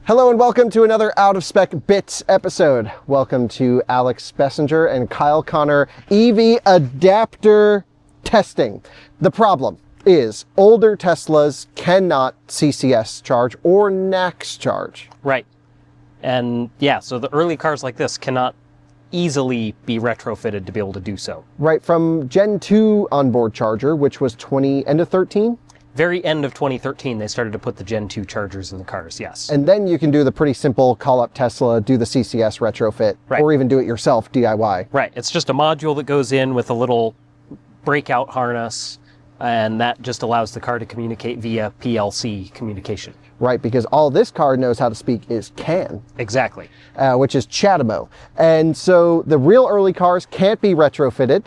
Hello and welcome to another Out of Spec Bits episode. Welcome to Alex Bessinger and Kyle Connor EV adapter testing. The problem is older Teslas cannot CCS charge or NACS charge. Right. And yeah, so the early cars like this cannot easily be retrofitted to be able to do so. Right, from Gen 2 onboard charger, which was end of 13? Very end of 2013, they started to put the Gen 2 chargers in the cars, yes. And then you can do the pretty simple call up Tesla, do the CCS retrofit, right, or even do it yourself, DIY. Right, it's just a module that goes in with a little breakout harness, and that just allows the car to communicate via PLC communication. Right, because all this car knows how to speak is CAN. Exactly. Which is CHAdeMO. And so the real early cars can't be retrofitted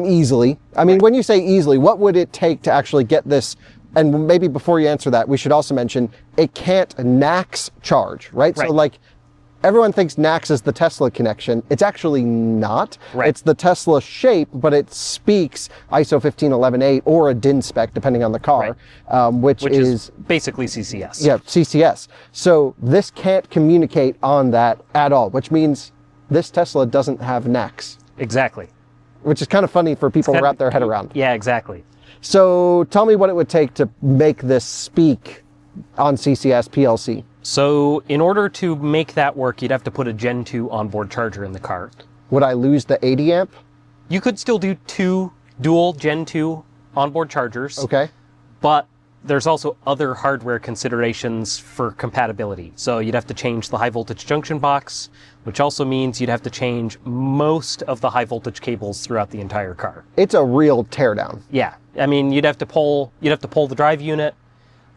easily. I mean, when you say easily, what would it take to actually get this? And maybe before you answer that, we should also mention it can't NACS charge, right? So like everyone thinks NACS is the Tesla connection. It's actually not. Right. It's the Tesla shape, but it speaks ISO 15118 or a DIN spec, depending on the car, which is basically CCS. Yeah, CCS. So this can't communicate on that at all, which means this Tesla doesn't have NACS. Exactly. Which is kind of funny for people to wrap their head around. Yeah, exactly. So tell me what it would take to make this speak on CCS PLC. So in order to make that work, you'd have to put a Gen 2 onboard charger in the car. Would I lose the 80 amp? You could still do two dual Gen 2 onboard chargers. Okay. But there's also other hardware considerations for compatibility. So you'd have to change the high voltage junction box, which also means you'd have to change most of the high voltage cables throughout the entire car. It's a real teardown. Yeah. I mean, you'd have to pull the drive unit,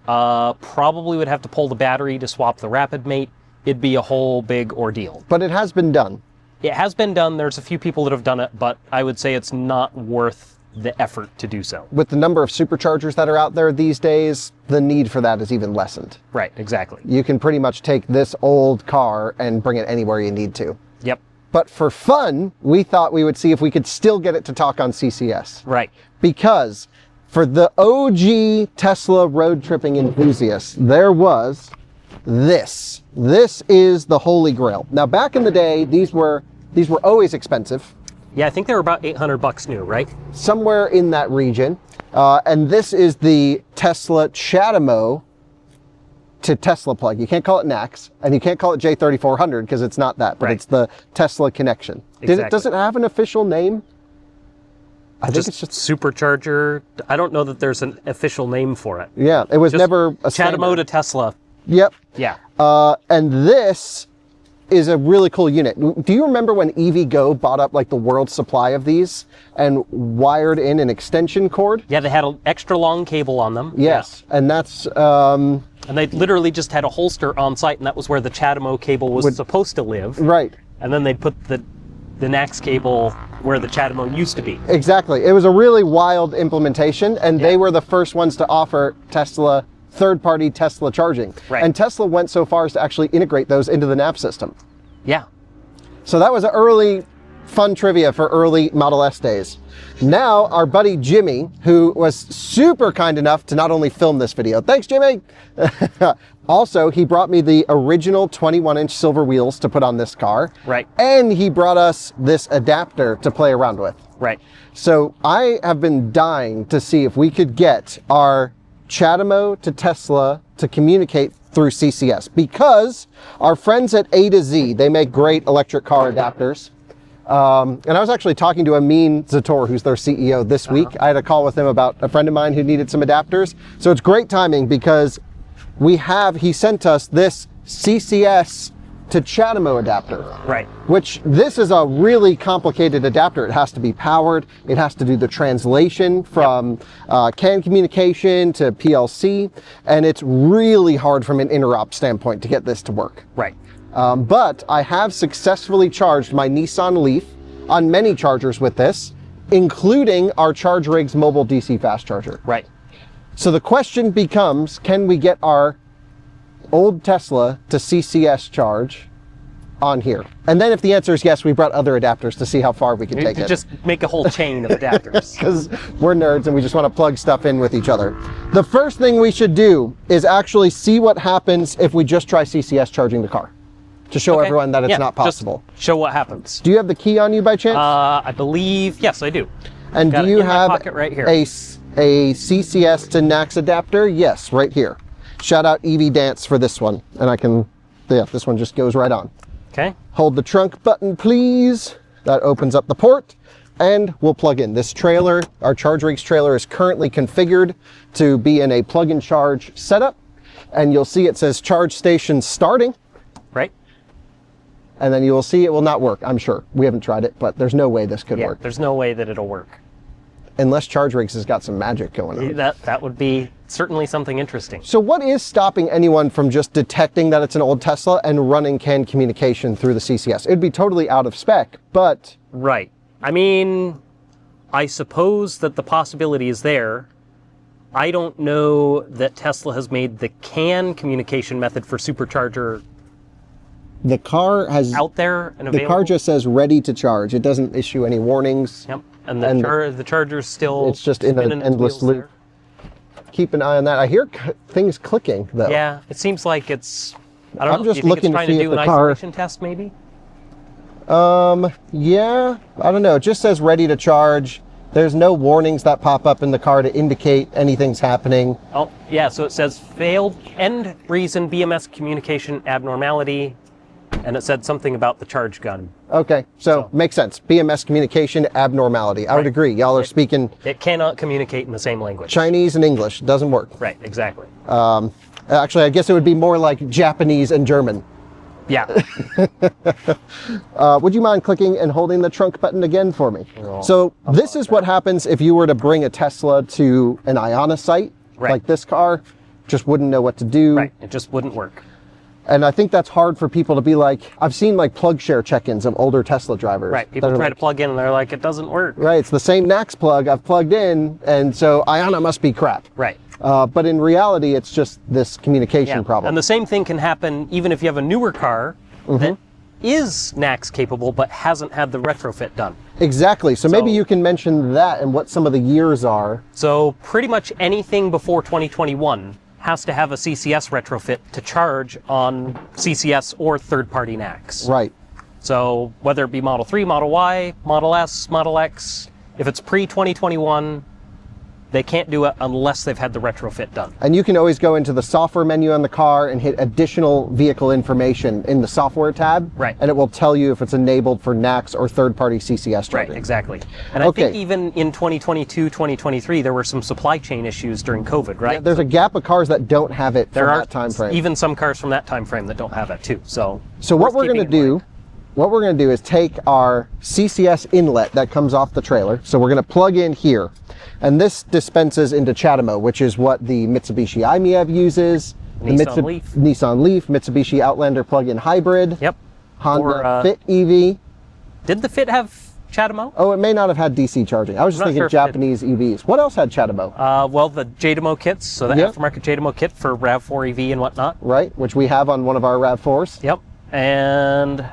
probably would have to pull the battery to swap the rapid mate. It'd be a whole big ordeal. But it has been done. It has been done. There's a few people that have done it, but I would say it's not worth the effort to do so. With the number of superchargers that are out there these days, the need for that is even lessened. Right, exactly. You can pretty much take this old car and bring it anywhere you need to. Yep. But for fun, we thought we would see if we could still get it to talk on CCS. Right. Because for the OG Tesla road tripping enthusiasts, there was this. This is the holy grail. Now, back in the day, these were always expensive. Yeah, I think they were about $800 new, right? Somewhere in that region. And this is the Tesla CHAdeMO to Tesla plug. You can't call it NACS, and you can't call it J3400 because it's not that, but it's the Tesla connection. Exactly. Does it have an official name? I think it's just supercharger. I don't know that there's an official name for it. Yeah, it was never a CHAdeMO to Tesla. Yep. Yeah. And this is a really cool unit. Do you remember when EVgo bought up like the world's supply of these and wired in an extension cord? Yeah, they had an extra long cable on them. Yes, yeah. And that's... and they literally just had a holster on site, and that was where the CHAdeMO cable was supposed to live. Right. And then they put the NACS cable where the CHAdeMO used to be. Exactly. It was a really wild implementation, and they were the first ones to offer Tesla third-party Tesla charging. Right. And Tesla went so far as to actually integrate those into the NAP system. Yeah. So that was an early fun trivia for early Model S days. Now, our buddy Jimmy, who was super kind enough to not only film this video, thanks Jimmy! Also, he brought me the original 21-inch silver wheels to put on this car. Right. And he brought us this adapter to play around with. Right. So I have been dying to see if we could get our CHAdeMO to Tesla to communicate through CCS, because our friends at A2Z, they make great electric car adapters. And I was actually talking to Amin Zator, who's their CEO, this week. I had a call with him about a friend of mine who needed some adapters. So it's great timing because he sent us this CCS to CHAdeMO adapter. Right. Which this is a really complicated adapter. It has to be powered. It has to do the translation from CAN communication to PLC. And it's really hard from an interop standpoint to get this to work. Right. But I have successfully charged my Nissan Leaf on many chargers with this, including our ChargeRig's mobile DC fast charger. Right. So the question becomes, can we get our old Tesla to CCS charge on here? And then if the answer is yes, we brought other adapters to see how far we can take it. Just make a whole chain of adapters. Because we're nerds and we just want to plug stuff in with each other. The first thing we should do is actually see what happens if we just try CCS charging the car, to show everyone that it's not possible. Just show what happens. Do you have the key on you by chance? I believe, yes, I do. And Got do it you in my have pocket right here. a CCS to NACS adapter? Yes, right here. Shout out EV Dance for this one. And I can, yeah, this one just goes right on. Okay. Hold the trunk button, please. That opens up the port and we'll plug in. This trailer, our Charge Rigs trailer, is currently configured to be in a plug and charge setup. And you'll see it says charge station starting. Right. And then you will see it will not work, I'm sure. We haven't tried it, but there's no way this could work. There's no way that it'll work. Unless Charge Rigs has got some magic going on. That would be certainly something interesting. So what is stopping anyone from just detecting that it's an old Tesla and running CAN communication through the CCS? It'd be totally out of spec, but... Right. I mean, I suppose that the possibility is there. I don't know that Tesla has made the CAN communication method for supercharger the car has out there and available. The car just says ready to charge. It doesn't issue any warnings. Yep. And the charger's still... It's just in an endless loop. Keep an eye on that. I hear things clicking, though. Yeah, it seems like it's... I don't know. Just do you think looking it's trying to see to do if an the car... isolation test, maybe? Yeah. I don't know. It just says ready to charge. There's no warnings that pop up in the car to indicate anything's happening. Oh, yeah. So it says failed end reason BMS communication abnormality. And it said something about the charge gun. Okay, so makes sense. BMS communication abnormality. I would agree. Y'all are speaking... It cannot communicate in the same language. Chinese and English. Doesn't work. Right, exactly. Actually, I guess it would be more like Japanese and German. Yeah. Would you mind clicking and holding the trunk button again for me? So this is what happens if you were to bring a Tesla to an Iona site, like this car. Just wouldn't know what to do. Right, it just wouldn't work. And I think that's hard for people to be like, I've seen like plug share check-ins of older Tesla drivers. Right, people try to plug in and they're like, it doesn't work. Right, it's the same NACS plug I've plugged in, and so Iona must be crap. Right. But in reality, it's just this communication problem. And the same thing can happen even if you have a newer car that is NACS capable but hasn't had the retrofit done. Exactly, so maybe you can mention that and what some of the years are. So pretty much anything before 2021 has to have a CCS retrofit to charge on CCS or third-party NACS. Right. So whether it be Model 3, Model Y, Model S, Model X, if it's pre-2021, they can't do it unless they've had the retrofit done. And you can always go into the software menu on the car and hit additional vehicle information in the software tab. Right. And it will tell you if it's enabled for NACS or third-party CCS charging. Right, exactly. And I think even in 2022, 2023, there were some supply chain issues during COVID, right? Yeah, there's a gap of cars that don't have it from that time frame. Even some cars from that time frame that don't have it too. So what we're going to do, is take our CCS inlet that comes off the trailer. So we're going to plug in here. And this dispenses into CHAdeMO, which is what the Mitsubishi i-MiEV uses, Nissan Leaf, Mitsubishi Outlander plug-in hybrid, yep, Honda Fit EV. Did the Fit have CHAdeMO? Oh, it may not have had DC charging. I was just thinking Japanese EVs. What else had CHAdeMO? Well, the CHadeMO kits, so the aftermarket CHadeMO kit for RAV4 EV and whatnot. Right, which we have on one of our RAV4s. Yep, and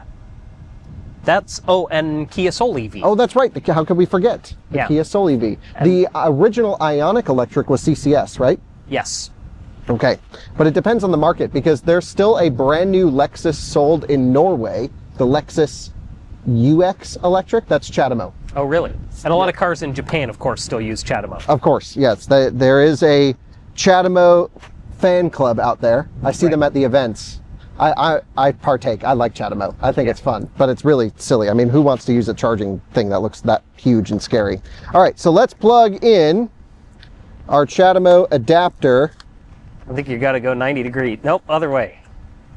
that's, and Kia Soul EV. Oh, that's right. How could we forget? The Kia Soul EV. And the original Ioniq Electric was CCS, right? Yes. Okay, but it depends on the market because there's still a brand new Lexus sold in Norway, the Lexus UX Electric, that's CHAdeMO. Oh, really? And a lot of cars in Japan, of course, still use CHAdeMO. Of course, yes. There is a CHAdeMO fan club out there. I see them at the events. I partake. I like CHAdeMO. I think it's fun, but it's really silly. I mean, who wants to use a charging thing that looks that huge and scary? All right, so let's plug in our CHAdeMO adapter. I think you got to go 90 degrees. Nope, other way.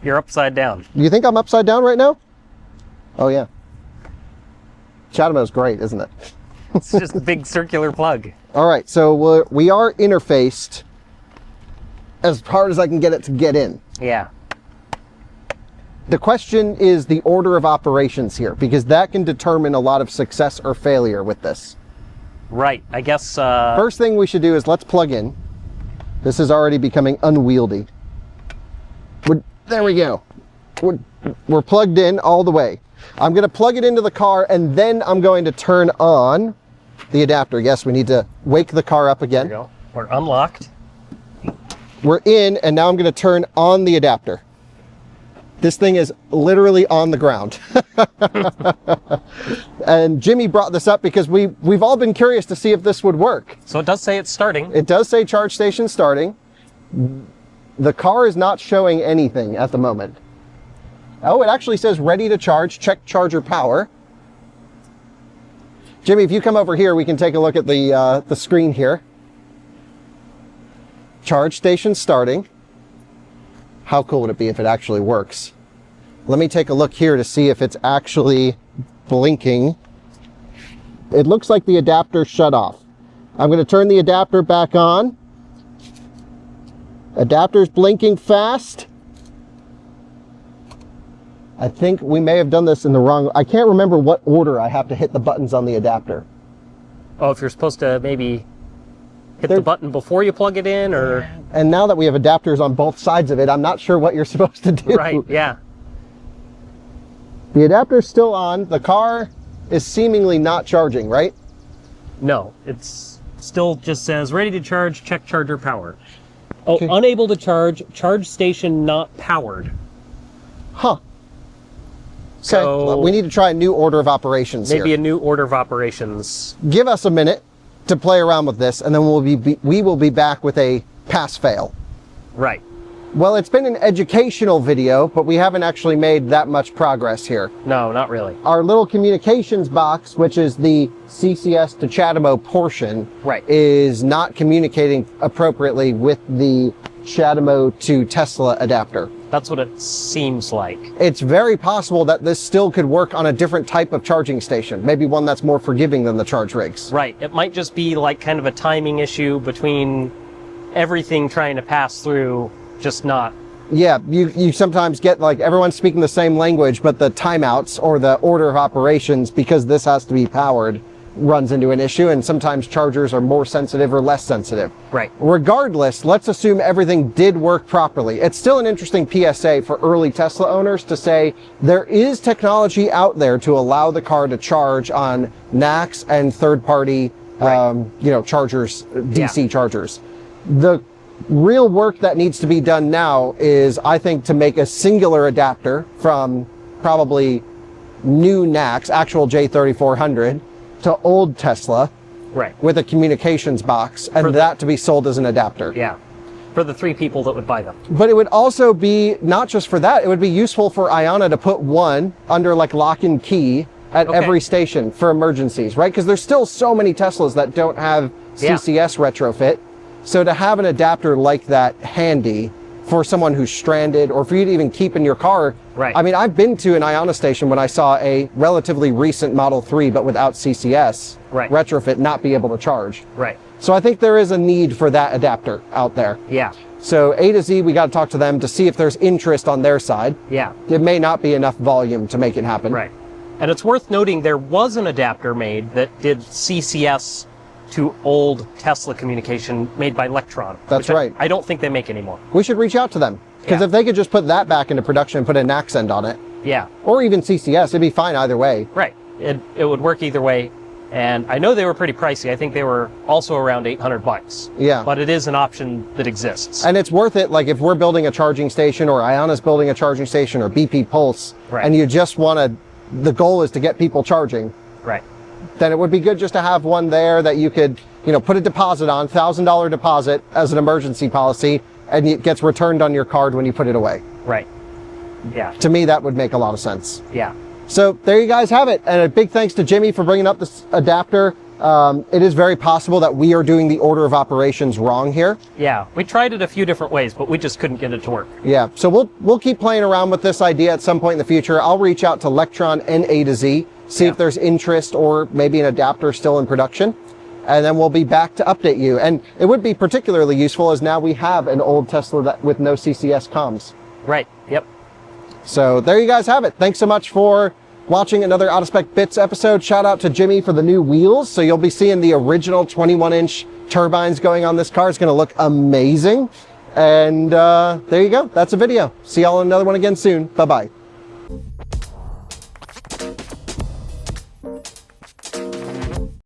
You're upside down. You think I'm upside down right now? Oh, yeah. CHAdeMO's great, isn't it? It's just a big circular plug. All right, so we are interfaced as hard as I can get it to get in. Yeah. The question is the order of operations here, because that can determine a lot of success or failure with this. Right, I guess... First thing we should do is let's plug in. This is already becoming unwieldy. There we go. we're plugged in all the way. I'm going to plug it into the car, and then I'm going to turn on the adapter. Yes, we need to wake the car up again. There we go. We're unlocked. We're in, and now I'm going to turn on the adapter. This thing is literally on the ground. And Jimmy brought this up because we've all been curious to see if this would work. So it does say it's starting. It does say charge station starting. The car is not showing anything at the moment. Oh, it actually says ready to charge, check charger power. Jimmy, if you come over here, we can take a look at the screen here. Charge station starting. How cool would it be if it actually works? Let me take a look here to see if it's actually blinking. It looks like the adapter shut off. I'm going to turn the adapter back on. Adapter's blinking fast. I think we may have done this in the wrong... I can't remember what order I have to hit the buttons on the adapter. Oh, if you're supposed to maybe hit the button before you plug it in, or... And now that we have adapters on both sides of it, I'm not sure what you're supposed to do. Right, yeah. The adapter's still on. The car is seemingly not charging, right? No, it's still just says ready to charge, check charger power. Oh, Okay. Unable to charge, charge station not powered. Huh. Okay, So we need to try a new order of operations maybe here. a new order of operations. Give us a minute to play around with this, and then we will be back with a pass-fail. Right. Well, it's been an educational video, but we haven't actually made that much progress here. No, not really. Our little communications box, which is the CCS to CHAdeMO portion, Right. is not communicating appropriately with the CHAdeMO to Tesla adapter. That's what it seems like. It's very possible that this still could work on a different type of charging station, maybe one that's more forgiving than the charge rigs. Right. It might just be like kind of a timing issue between everything trying to pass through, just not. Yeah, you sometimes get like everyone's speaking the same language, but the timeouts or the order of operations, because this has to be powered, runs into an issue, and sometimes chargers are more sensitive or less sensitive. Right. Regardless, let's assume everything did work properly. It's still an interesting PSA for early Tesla owners to say there is technology out there to allow the car to charge on NACS and third-party, chargers, DC chargers. The real work that needs to be done now is, I think, to make a singular adapter from probably new NACS, actual J3400, to old Tesla, Right. with a communications box, and that to be sold as an adapter. Yeah. For the 3 people that would buy them. But it would also be, not just for that, it would be useful for Iona to put one under like lock and key at every station for emergencies, right? Because there's still so many Teslas that don't have CCS retrofit. So to have an adapter like that handy for someone who's stranded, or for you to even keep in your car. Right. I mean, I've been to an Iona station when I saw a relatively recent Model 3, but without CCS retrofit, not be able to charge. Right. So I think there is a need for that adapter out there. Yeah. So A2Z, we got to talk to them to see if there's interest on their side. Yeah. It may not be enough volume to make it happen. Right. And it's worth noting there was an adapter made that did CCS to old Tesla communication made by Electron. That's right. I don't think they make anymore. We should reach out to them. Because if they could just put that back into production and put a NACS end on it, Yeah. or even CCS, it'd be fine either way. Right. It would work either way. And I know they were pretty pricey. I think they were also around $800. Yeah. But it is an option that exists. And it's worth it, like if we're building a charging station, or Iona's building a charging station, or BP Pulse, and you just want to, the goal is to get people charging. Right. Then it would be good just to have one there that you could, put a deposit on, $1,000 deposit as an emergency policy, and it gets returned on your card when you put it away. Right. Yeah. To me, that would make a lot of sense. Yeah. So there you guys have it. And a big thanks to Jimmy for bringing up this adapter. It is very possible that we are doing the order of operations wrong here. Yeah. We tried it a few different ways, but we just couldn't get it to work. Yeah. So we'll keep playing around with this idea at some point in the future. I'll reach out to Electron and A2Z, see if there's interest or maybe an adapter still in production. And then we'll be back to update you. And it would be particularly useful as now we have an old Tesla with no CCS comms. Right. Yep. So there you guys have it. Thanks so much for watching another Out of Spec Bits episode. Shout out to Jimmy for the new wheels. So you'll be seeing the original 21-inch turbines going on this car. It's going to look amazing. And there you go. That's a video. See y'all in another one again soon. Bye-bye.